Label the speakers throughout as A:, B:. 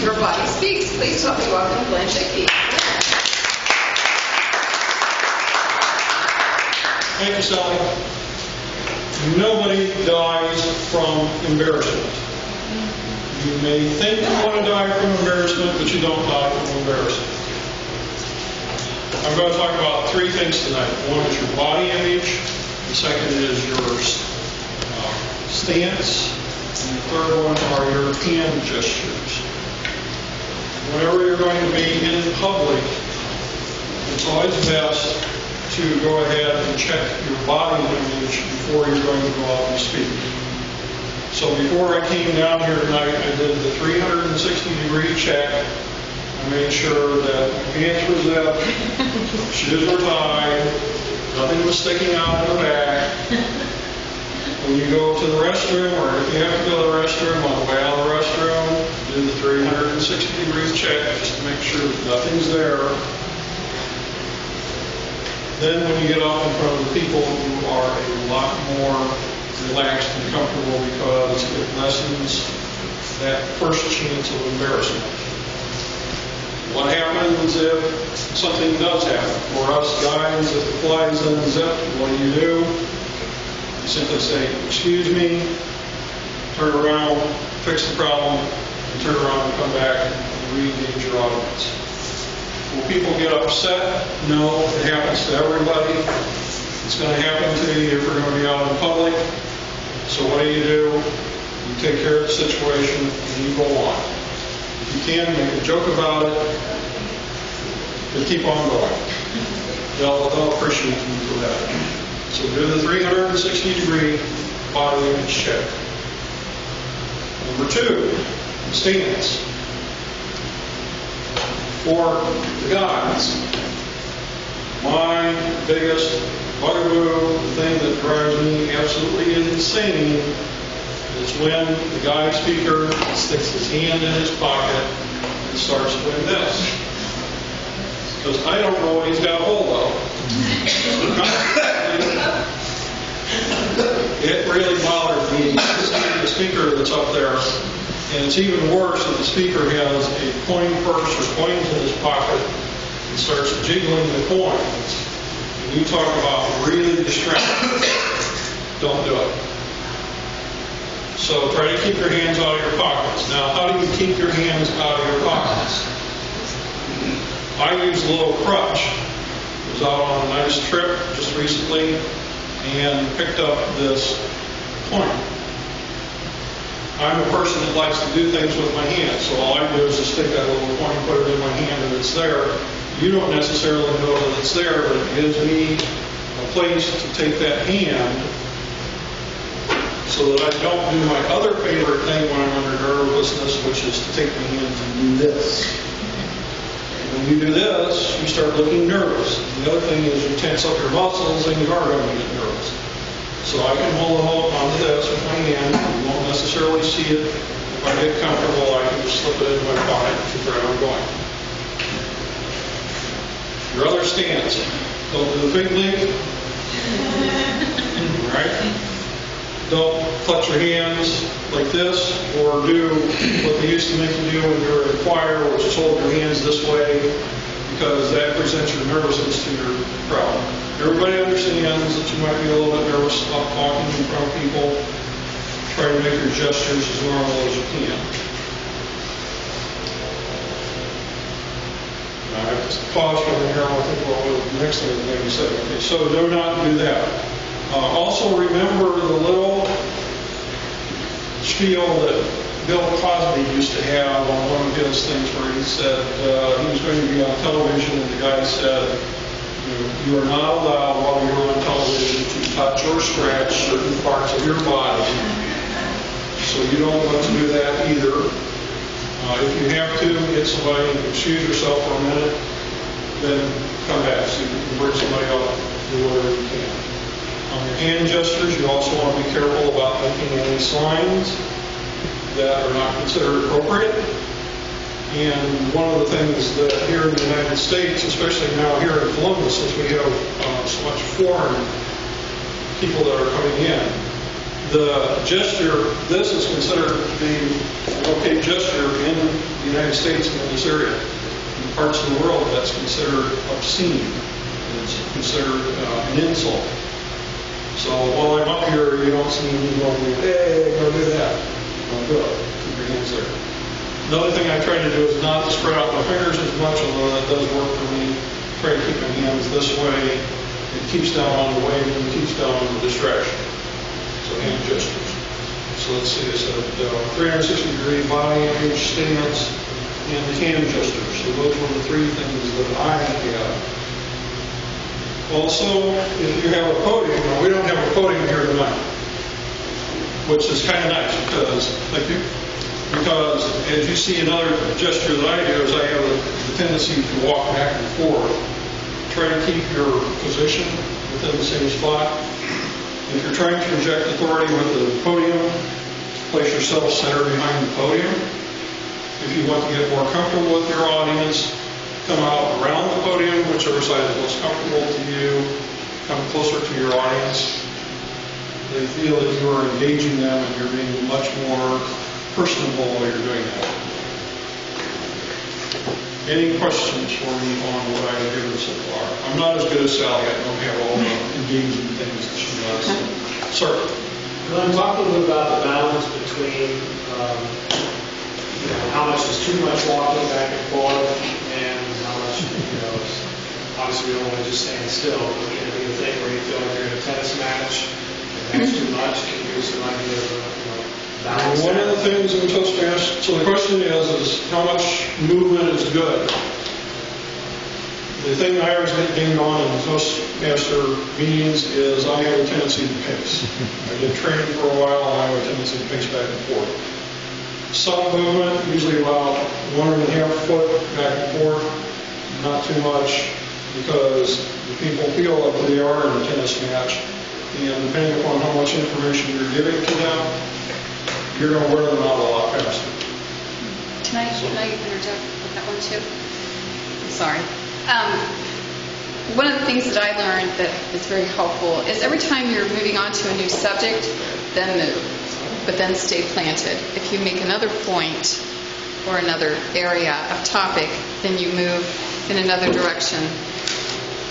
A: Your body speaks. Please help me welcome Glenn.mp4.
B: Thank you, Sally. Nobody dies from embarrassment. You may think you want to die from embarrassment, but you don't die from embarrassment. I'm going to talk about three things tonight. One is your body image. The second is your stance. And the third one are your hand gestures. Whenever you're going to be in public, it's always best to go ahead and check your body image before you're going to go out and speak. So before I came down here tonight, I did the 360-degree check. I made sure that my pants were zipped, shoes were tied, nothing was sticking out in the back. When you go to the restroom, or if you have to go to the restroom, on the way out of the restroom, do the 360-degree check just to make sure that nothing's there. Then when you get up in front of the people, you are a lot more relaxed and comfortable because it lessens that first chance of embarrassment. What happens if something does happen? For us guys, if the fly's unzipped, what do? You simply say, excuse me, turn around, fix the problem, and turn around and come back and re-engage your audience. Will people get upset? No, it happens to everybody. It's going to happen to you if we're going to be out in public. So what do? You take care of the situation and you go on. If you can, make a joke about it, but keep on going. They'll appreciate you for that. So do the 360-degree body image check. Number two, stance. For the guys, my biggest bugaboo, the thing that drives me absolutely insane, is when the guy speaker sticks his hand in his pocket and starts doing this. Because I don't know what he's got hold of. It really bothers me to see the speaker that's up there. And it's even worse if the speaker has a coin purse or coins in his pocket and starts jiggling the coins. And you talk about really distracting. Don't do it. So try to keep your hands out of your pockets. Now, how do you keep your hands out of your pockets? I use a little crutch. I was out on a nice trip just recently and picked up this coin. I'm a person that likes to do things with my hands, so all I do is just take that little coin, put it in my hand, and it's there. You don't necessarily know that it's there, but it gives me a place to take that hand so that I don't do my other favorite thing when I'm under nervousness, which is to take my hands and do this. When you do this, you start looking nervous. The other thing is you tense up your muscles and you are going to get nervous. So I can hold onto this with my hand. You won't necessarily see it. If I get comfortable, I can just slip it into my pocket and keep right on going. Your other stance. Don't do the fig leaf. Right? Don't clutch your hands like this, or do what they used to make you do when you were in choir, which is hold your hands this way, because that presents your nervousness to your crowd. Everybody understands that you might be a little bit nervous about talking in front of people. Try to make your gestures as normal as you can. I have to pause for a minute here. I think what the next thing is going to be said. Okay, so do not do that. Also remember the little spiel that Bill Cosby used to have on one of his things where he said he was going to be on television and the guy said, you are not allowed while you're on television to touch or scratch certain parts of your body. So you don't want to do that either. If you have to get somebody and excuse yourself for a minute, then come back so you can bring somebody up and do whatever you can. On your hand gestures, you also want to be careful about making any signs that are not considered appropriate. And one of the things that here in the United States, especially now here in Columbus, since we have so much foreign people that are coming in, the gesture, this is considered to be an okay gesture in the the United States and in this area. In parts of the world, that's considered obscene. It's considered an insult. So while I'm up here, you don't see me going, hey, go do that. Don't do it. Keep your hands there. Another thing I try to do is not to spread out my fingers as much, although that does work for me. Try to keep my hands this way. It keeps down on the wave and it keeps down on the distraction. So hand gestures. So let's see, I said 360-degree body image, stance, and the hand gestures. So those were the three things that I have. Also, if you have a podium, now we don't have a podium here tonight, which is kind of nice because, thank you, because as you see another gesture that I do is I have the tendency to walk back and forth. Try to keep your position within the same spot. If you're trying to project authority with the podium, place yourself centered behind the podium. If you want to get more comfortable with your audience, come out around the podium, whichever side is most comfortable to you. Come closer to your audience. They feel that you are engaging them and you're being much more personable while you're doing that. Any questions for me on what I've given so far? I'm not as good as Sally. I don't have all the engaging things that she does. Sir?
C: I'm talking about the balance between how much is too much walking back and forth and how much, is, obviously we don't want to just stand still. But the thing where you feel like you're in a tennis match and that's too much, can you give some idea of balance?
B: One of the things in Toastmasters, so the question is how much movement is good? The thing I always get dinged on in Toastmaster meetings is I have a tendency to pace. I did training for a while and I have a tendency to pace back and forth. Some movement, usually about 1.5 foot back and forth, not too much, because the people feel like they are in a tennis match, and depending upon how much information you're giving to them, you're going to wear them out a lot faster.
A: Can I interject with that one too? I'm sorry. One of the things that I learned that is very helpful is every time you're moving on to a new subject, then move, but then stay planted. If you make another point or another area of topic, then you move in another direction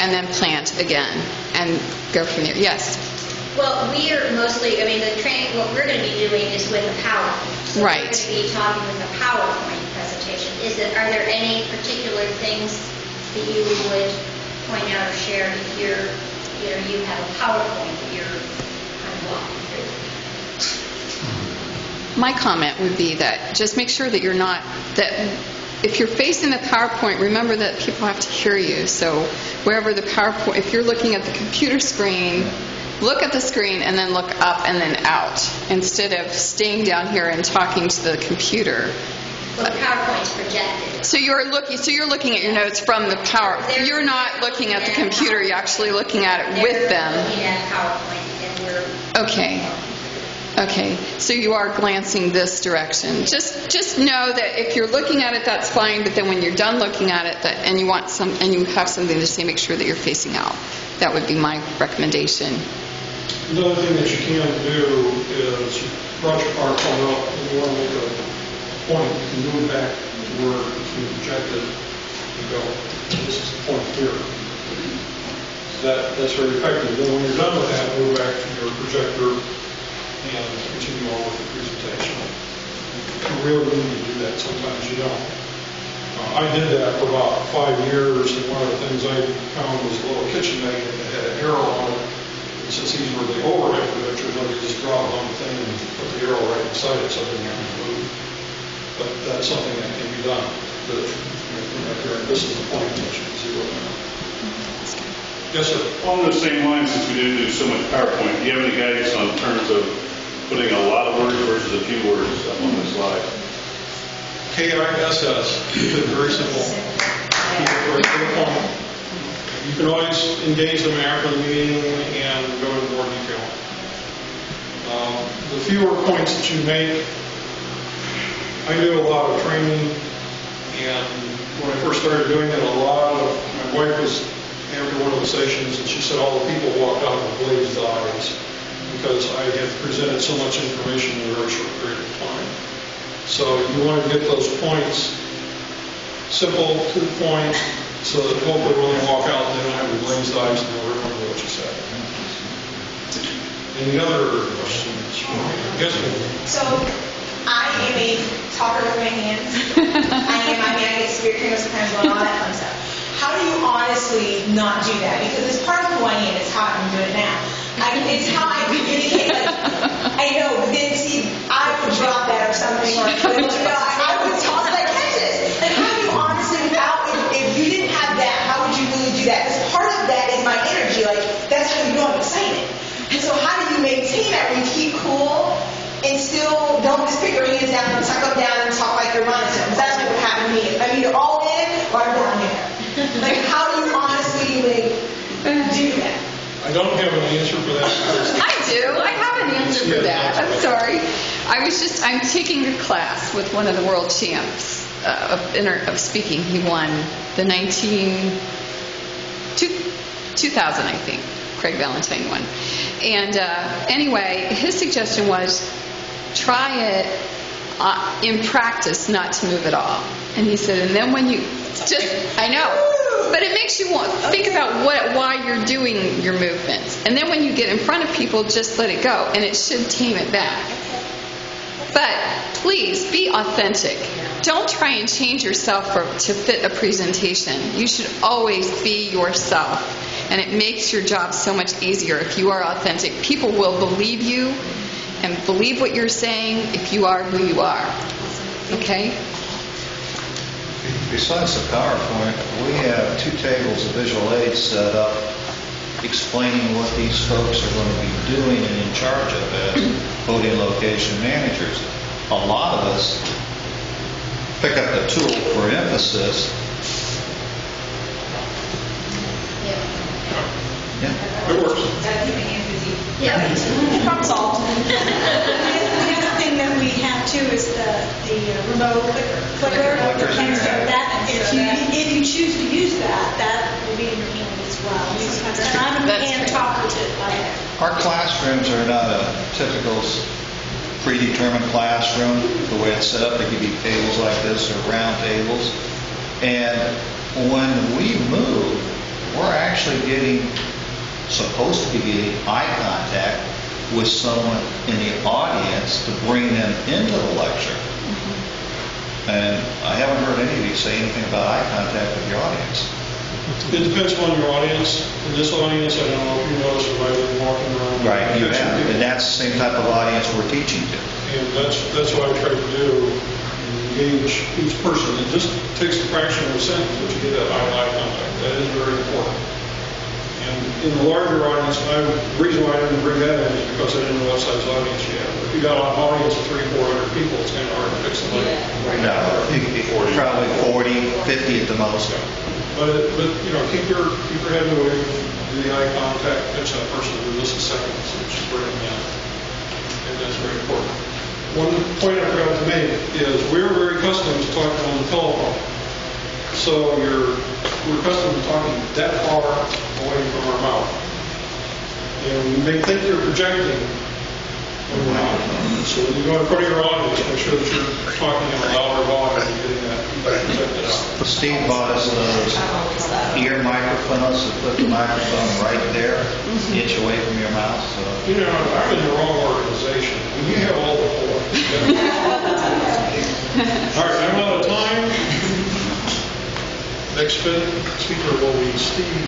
A: and then plant again and go from there. Yes?
D: Well, we are mostly, the training, what we're going to be doing is with a PowerPoint. So
A: right.
D: We're going to be talking with a PowerPoint presentation. Are there any particular things that you would point out or share if you have a PowerPoint that you're kind of walking through?
A: My comment would be that just make sure that you're not, that if you're facing the PowerPoint, remember that people have to hear you. So wherever the PowerPoint, if you're looking at the computer screen, look at the screen and then look up and then out instead of staying down here and talking to the computer.
D: Well, the PowerPoint's projected.
A: So you're looking at your notes from the You're not looking at the computer. You're actually looking at it with them.
D: Looking at PowerPoint, and we're
A: Okay. So you are glancing this direction. Just know that if you're looking at it, that's fine. But then when you're done looking at it, and you have something to say, make sure that you're facing out. That would be my recommendation.
B: Another thing that you can do is you brought your PowerPoint up and you want to make a point. You can move back to where it's being projected and go, this is the point here. That's very effective. Then when you're done with that, move back to your projector and continue on with the presentation. You really need to do that. Sometimes you don't. I did that for about 5 years, and one of the things I found was a little kitchen magnet that had an arrow on it. And since these were the overhead projectors, I could just drop it on the thing and put the arrow right inside it so I didn't have to move. But that's something that can be done. But this is the point that you can zero in on. Yes, sir.
E: On those same lines, since we didn't do so much PowerPoint, do you have any guidance on terms of putting a lot of words versus a few words up on the slide?
B: KISS. Keep it very simple. Keep it very to the point. You can always engage them after the meeting and go into more detail. The fewer points that you make, I do a lot of training, and when I first started doing it, my wife was after one of the sessions, and she said all the people walked out with glazed eyes because I had presented so much information in a very short period of time. So you want to get those points simple, to the point, so that hopefully when they walk out, they don't have their brains diced and they'll remember what you said. Any other questions? Yes, ma'am.
F: So I am a talker with my hands. I get spirit fingers sometimes going, all that fun stuff. How do you honestly not do that? Because it's part of who I am. It's how I'm doing it now. It's how I communicate. Like, I know, but then see, I would drop that or something, or I would toss it. Like, catch this. Like, how do you honestly, without, if you didn't have that, how would you really do that? Because part of that is my energy. Like, that's how you know I'm excited. And so, how do you maintain that where you keep cool and still don't just pick your hands down and tuck them down and talk like you're running to them? That's what would happen to me. I'm either all in or I'm down here. Like, how do you honestly do that?
B: I don't have an answer for that.
A: I do. I have an answer for that. I'm sorry. I'm taking a class with one of the world champs of speaking. He won the 2000, I think. Craig Valentine won. And anyway, his suggestion was try it in practice not to move at all. And he said, and then when you I know, but it makes you think about why you're doing your movements. And then when you get in front of people, just let it go, and it should tame it back. But please be authentic. Don't try and change yourself to fit a presentation. You should always be yourself, and it makes your job so much easier if you are authentic. People will believe you and believe what you're saying if you are who you are. Okay?
G: Besides the PowerPoint, we have 2 tables of visual aids set up explaining what these folks are going to be doing and in charge of as podium location managers. A lot of us pick up the tool for emphasis. Yeah.
B: It works.
F: Yeah. Problem solved.
H: The other thing that we have too is the remote clicker. And so that if you choose to use that will be in your hand as well. And I'm a hand talker too.
G: Our classrooms are not a typical predetermined classroom. The way it's set up, there could be tables like this or round tables. And when we move, we're actually supposed to be getting eye contact with someone in the audience to bring them into the lecture. And I haven't heard any of you say anything about eye contact with your audience.
B: It depends on your audience. In this audience, I don't know if you noticed, but I've been walking around.
G: Right, you have. And that's the same type of audience we're teaching to.
B: And that's what I try to do, engage each person. It just takes a fraction of a second that you get that eye contact. That is very important. And in the larger audience, the reason why I didn't bring that in is because I didn't know what size audience you have. If you got an audience of 300-400 people, it's kind of hard to fix them.
G: No, probably 40, 50 at the most.
B: But keep your head away, do the eye contact, catch that person for just a second, so that you bring them in. And that's very important. One point I forgot to make is we're very accustomed to talking on the telephone. So we're accustomed to talking that far away from our mouth. And you may think you're projecting when you're not. So when you go in front of your audience, make sure that you're talking in a louder volume and getting that projected out.
G: Steve bought us those ear microphones to put the microphone right there, inch away from your mouth. So.
B: I'm in the wrong organization. And you have all the four. All right, I'm out of time. Next speaker will be Steve.